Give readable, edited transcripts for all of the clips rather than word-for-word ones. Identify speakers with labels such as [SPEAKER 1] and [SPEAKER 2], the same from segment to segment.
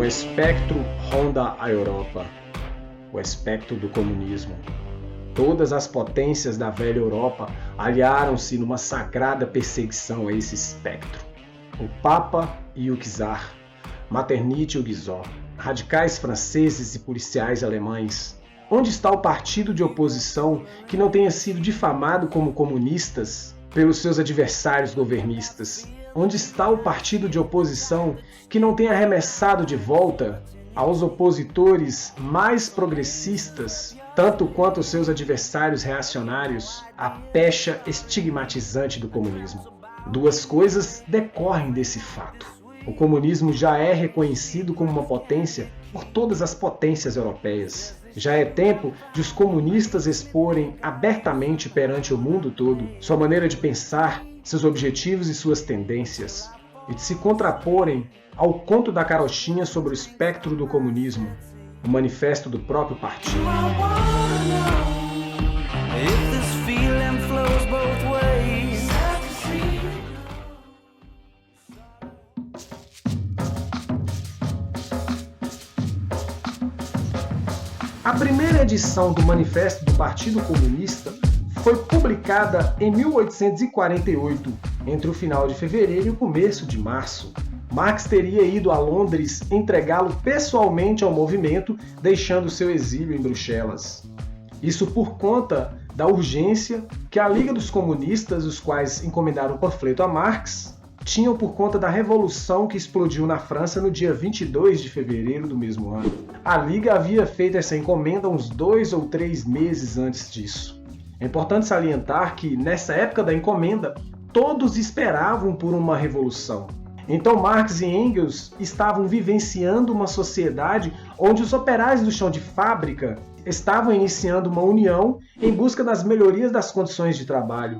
[SPEAKER 1] espectro ronda a Europa, o espectro do comunismo. Todas as potências da velha Europa aliaram-se numa sagrada perseguição a esse espectro. O Papa e o Czar, Metternich e o Guizot, radicais franceses e policiais alemães. Onde está o partido de oposição que não tenha sido difamado como comunistas pelos seus adversários governistas? Onde está o partido de oposição que não tenha arremessado de volta aos opositores mais progressistas, tanto quanto os seus adversários reacionários, a pecha estigmatizante do comunismo? Duas coisas decorrem desse fato. O comunismo já é reconhecido como uma potência por todas as potências europeias. Já é tempo de os comunistas exporem abertamente perante o mundo todo sua maneira de pensar, seus objetivos e suas tendências, e de se contraporem ao conto da carochinha sobre o espectro do comunismo, o manifesto do próprio partido. A primeira edição do Manifesto do Partido Comunista foi publicada em 1848, entre o final de fevereiro e o começo de março. Marx teria ido a Londres entregá-lo pessoalmente ao movimento, deixando seu exílio em Bruxelas. Isso por conta da urgência que a Liga dos Comunistas, os quais encomendaram o panfleto a Marx, tinham por conta da revolução que explodiu na França no dia 22 de fevereiro do mesmo ano. A Liga havia feito essa encomenda uns 2 ou 3 meses antes disso. É importante salientar que, nessa época da encomenda, todos esperavam por uma revolução. Então Marx e Engels estavam vivenciando uma sociedade onde os operários do chão de fábrica estavam iniciando uma união em busca das melhorias das condições de trabalho.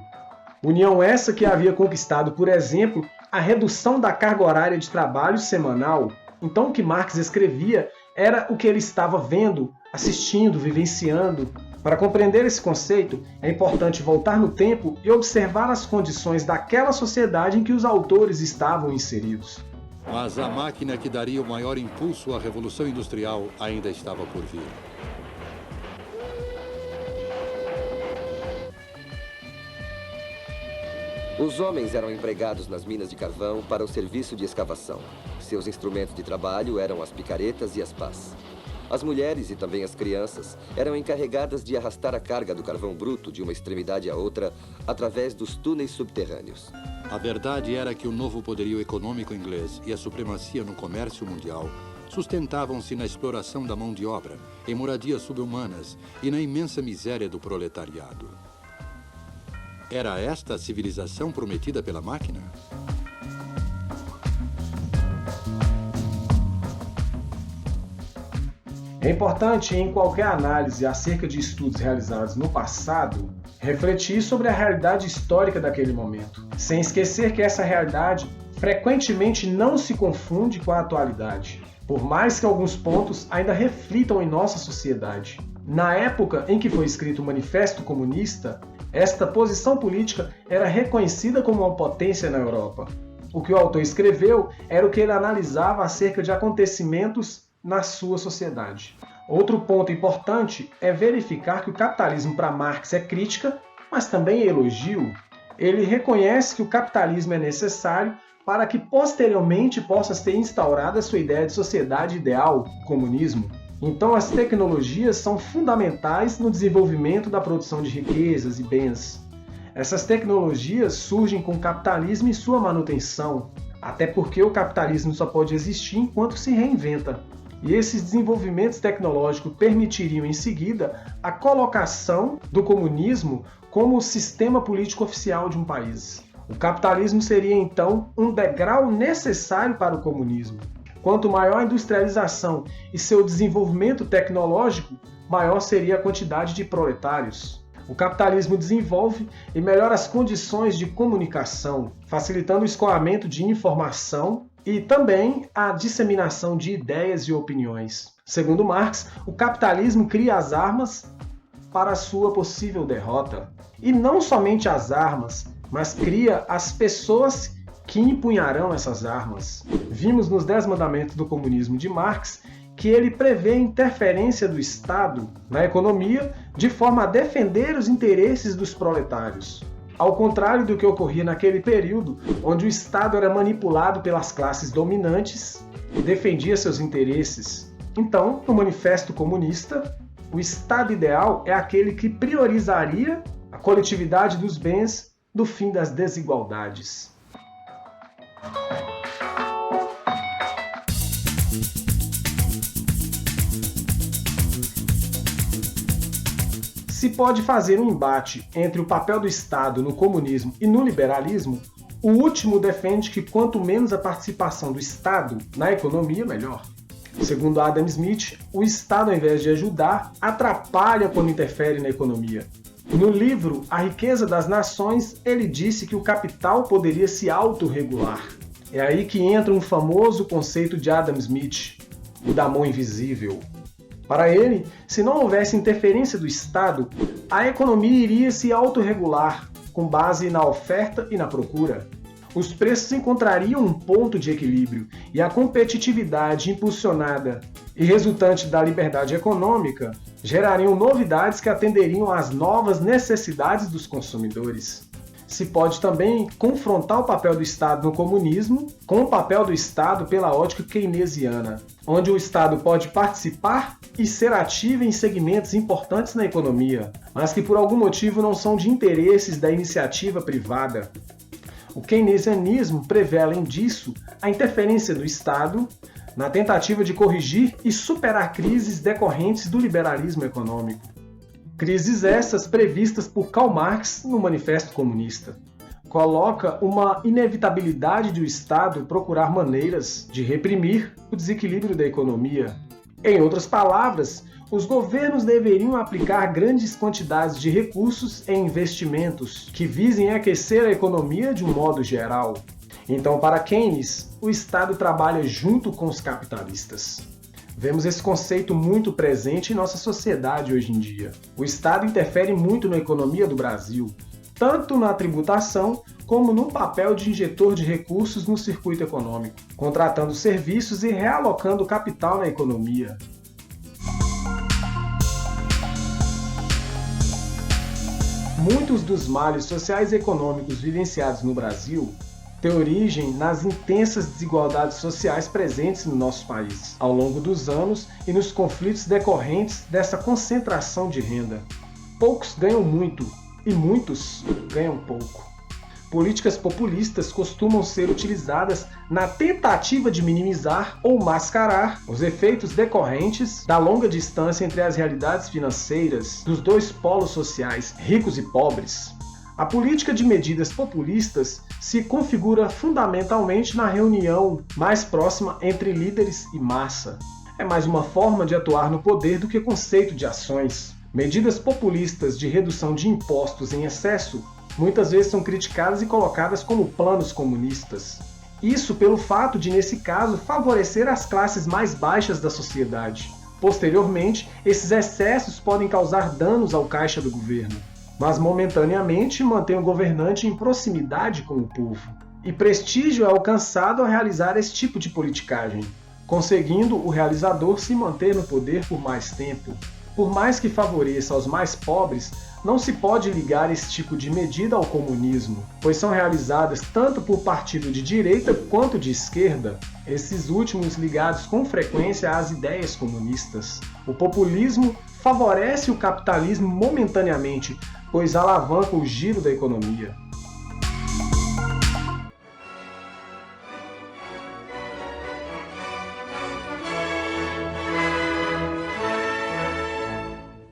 [SPEAKER 1] União essa que havia conquistado, por exemplo, a redução da carga horária de trabalho semanal. Então o que Marx escrevia era o que ele estava vendo, assistindo, vivenciando. Para compreender esse conceito, é importante voltar no tempo e observar as condições daquela sociedade em que os autores estavam inseridos.
[SPEAKER 2] Mas a máquina que daria o maior impulso à Revolução Industrial ainda estava por vir.
[SPEAKER 3] Os homens eram empregados nas minas de carvão para o serviço de escavação. Seus instrumentos de trabalho eram as picaretas e as pás. As mulheres e também as crianças eram encarregadas de arrastar a carga do carvão bruto de uma extremidade à outra através dos túneis subterrâneos.
[SPEAKER 2] A verdade era que o novo poderio econômico inglês e a supremacia no comércio mundial sustentavam-se na exploração da mão de obra, em moradias subhumanas e na imensa miséria do proletariado. Era esta a civilização prometida pela máquina?
[SPEAKER 1] É importante, em qualquer análise acerca de estudos realizados no passado, refletir sobre a realidade histórica daquele momento, sem esquecer que essa realidade frequentemente não se confunde com a atualidade, por mais que alguns pontos ainda reflitam em nossa sociedade. Na época em que foi escrito o Manifesto Comunista, esta posição política era reconhecida como uma potência na Europa. O que o autor escreveu era o que ele analisava acerca de acontecimentos na sua sociedade. Outro ponto importante é verificar que o capitalismo para Marx é crítica, mas também é elogio. Ele reconhece que o capitalismo é necessário para que posteriormente possa ser instaurada a sua ideia de sociedade ideal, o comunismo. Então as tecnologias são fundamentais no desenvolvimento da produção de riquezas e bens. Essas tecnologias surgem com o capitalismo e sua manutenção, até porque o capitalismo só pode existir enquanto se reinventa. E esses desenvolvimentos tecnológicos permitiriam em seguida a colocação do comunismo como o sistema político oficial de um país. O capitalismo seria então um degrau necessário para o comunismo. Quanto maior a industrialização e seu desenvolvimento tecnológico, maior seria a quantidade de proletários. O capitalismo desenvolve e melhora as condições de comunicação, facilitando o escoamento de informação e também a disseminação de ideias e opiniões. Segundo Marx, o capitalismo cria as armas para a sua possível derrota. E não somente as armas, mas cria as pessoas que empunharão essas armas. Vimos nos 10 Mandamentos do Comunismo de Marx que ele prevê a interferência do Estado na economia de forma a defender os interesses dos proletários. Ao contrário do que ocorria naquele período, onde o Estado era manipulado pelas classes dominantes e defendia seus interesses. Então, no Manifesto Comunista, o Estado ideal é aquele que priorizaria a coletividade dos bens do fim das desigualdades. Se pode fazer um embate entre o papel do Estado no comunismo e no liberalismo, o último defende que quanto menos a participação do Estado na economia, melhor. Segundo Adam Smith, o Estado, ao invés de ajudar, atrapalha quando interfere na economia. No livro A Riqueza das Nações, ele disse que o capital poderia se autorregular. É aí que entra um famoso conceito de Adam Smith, o da mão invisível. Para ele, se não houvesse interferência do Estado, a economia iria se autorregular, com base na oferta e na procura. Os preços encontrariam um ponto de equilíbrio e a competitividade impulsionada e resultante da liberdade econômica gerariam novidades que atenderiam às novas necessidades dos consumidores. Se pode também confrontar o papel do Estado no comunismo com o papel do Estado pela ótica keynesiana, onde o Estado pode participar e ser ativo em segmentos importantes na economia, mas que por algum motivo não são de interesses da iniciativa privada. O keynesianismo prevê, além disso, a interferência do Estado na tentativa de corrigir e superar crises decorrentes do liberalismo econômico. Crises essas previstas por Karl Marx no Manifesto Comunista. Coloca uma inevitabilidade do Estado procurar maneiras de reprimir o desequilíbrio da economia. Em outras palavras, os governos deveriam aplicar grandes quantidades de recursos em investimentos que visem aquecer a economia de um modo geral. Então, para Keynes, o Estado trabalha junto com os capitalistas. Vemos esse conceito muito presente em nossa sociedade hoje em dia. O Estado interfere muito na economia do Brasil, tanto na tributação como no papel de injetor de recursos no circuito econômico, contratando serviços e realocando capital na economia. Muitos dos males sociais e econômicos vivenciados no Brasil têm origem nas intensas desigualdades sociais presentes no nosso país, ao longo dos anos e nos conflitos decorrentes dessa concentração de renda. Poucos ganham muito e muitos ganham pouco. Políticas populistas costumam ser utilizadas na tentativa de minimizar ou mascarar os efeitos decorrentes da longa distância entre as realidades financeiras dos dois polos sociais, ricos e pobres. A política de medidas populistas se configura fundamentalmente na reunião mais próxima entre líderes e massa. É mais uma forma de atuar no poder do que conceito de ações. Medidas populistas de redução de impostos em excesso muitas vezes são criticadas e colocadas como planos comunistas. Isso pelo fato de, nesse caso, favorecer as classes mais baixas da sociedade. Posteriormente, esses excessos podem causar danos ao caixa do governo, mas momentaneamente mantém o governante em proximidade com o povo. E prestígio é alcançado ao realizar esse tipo de politicagem, conseguindo o realizador se manter no poder por mais tempo. Por mais que favoreça aos mais pobres, não se pode ligar esse tipo de medida ao comunismo, pois são realizadas tanto por partido de direita quanto de esquerda, esses últimos ligados com frequência às ideias comunistas. O populismo favorece o capitalismo momentaneamente, pois alavanca o giro da economia.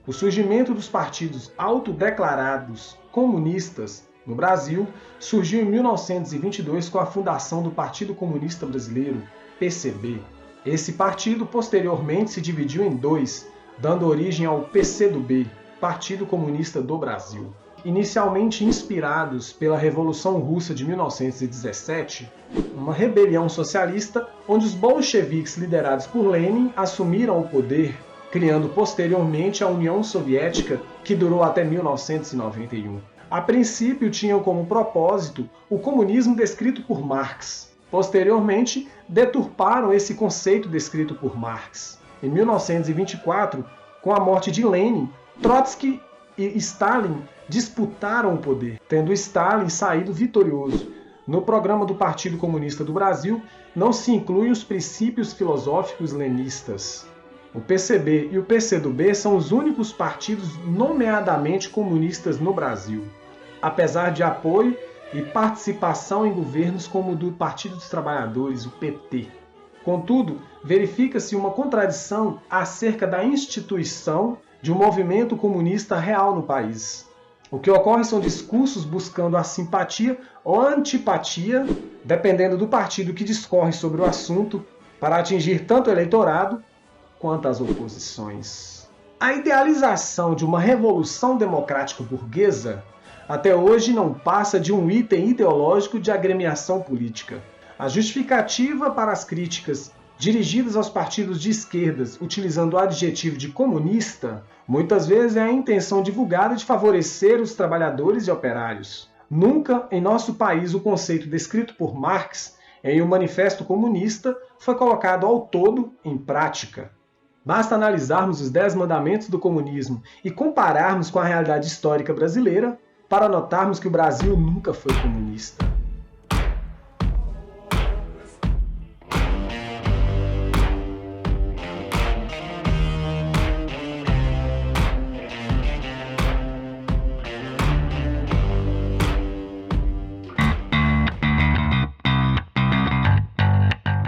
[SPEAKER 1] O surgimento dos partidos autodeclarados comunistas no Brasil surgiu em 1922 com a fundação do Partido Comunista Brasileiro, PCB. Esse partido posteriormente se dividiu em dois, dando origem ao PCdoB, Partido Comunista do Brasil. Inicialmente inspirados pela Revolução Russa de 1917, uma rebelião socialista onde os bolcheviques liderados por Lenin assumiram o poder, criando posteriormente a União Soviética, que durou até 1991. A princípio tinham como propósito o comunismo descrito por Marx. Posteriormente, deturparam esse conceito descrito por Marx. Em 1924, com a morte de Lenin, Trotsky e Stalin disputaram o poder, tendo Stalin saído vitorioso. No programa do Partido Comunista do Brasil, não se incluem os princípios filosóficos lenistas. O PCB e o PCdoB são os únicos partidos nomeadamente comunistas no Brasil, apesar de apoio e participação em governos como o do Partido dos Trabalhadores, o PT. Contudo, verifica-se uma contradição acerca da instituição de um movimento comunista real no país. O que ocorre são discursos buscando a simpatia ou a antipatia, dependendo do partido que discorre sobre o assunto, para atingir tanto o eleitorado quanto as oposições. A idealização de uma revolução democrática burguesa até hoje não passa de um item ideológico de agremiação política. A justificativa para as críticas dirigidas aos partidos de esquerdas utilizando o adjetivo de comunista, muitas vezes é a intenção divulgada de favorecer os trabalhadores e operários. Nunca em nosso país o conceito descrito por Marx em O Manifesto Comunista foi colocado ao todo em prática. Basta analisarmos os 10 mandamentos do comunismo e compararmos com a realidade histórica brasileira para notarmos que o Brasil nunca foi comunista.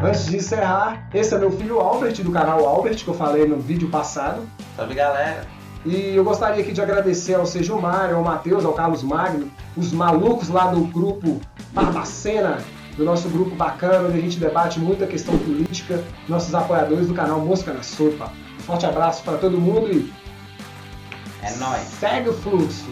[SPEAKER 1] Antes de encerrar, esse é meu filho Albert, do canal Albert, que eu falei no vídeo passado.
[SPEAKER 4] Salve, galera!
[SPEAKER 1] E eu gostaria aqui de agradecer ao Sérgio Mário, ao Matheus, ao Carlos Magno, os malucos lá do grupo Barbacena, do nosso grupo bacana, onde a gente debate muita questão política, nossos apoiadores do canal Mosca na Sopa. Um forte abraço para todo mundo e
[SPEAKER 4] é nóis!
[SPEAKER 1] Segue o fluxo!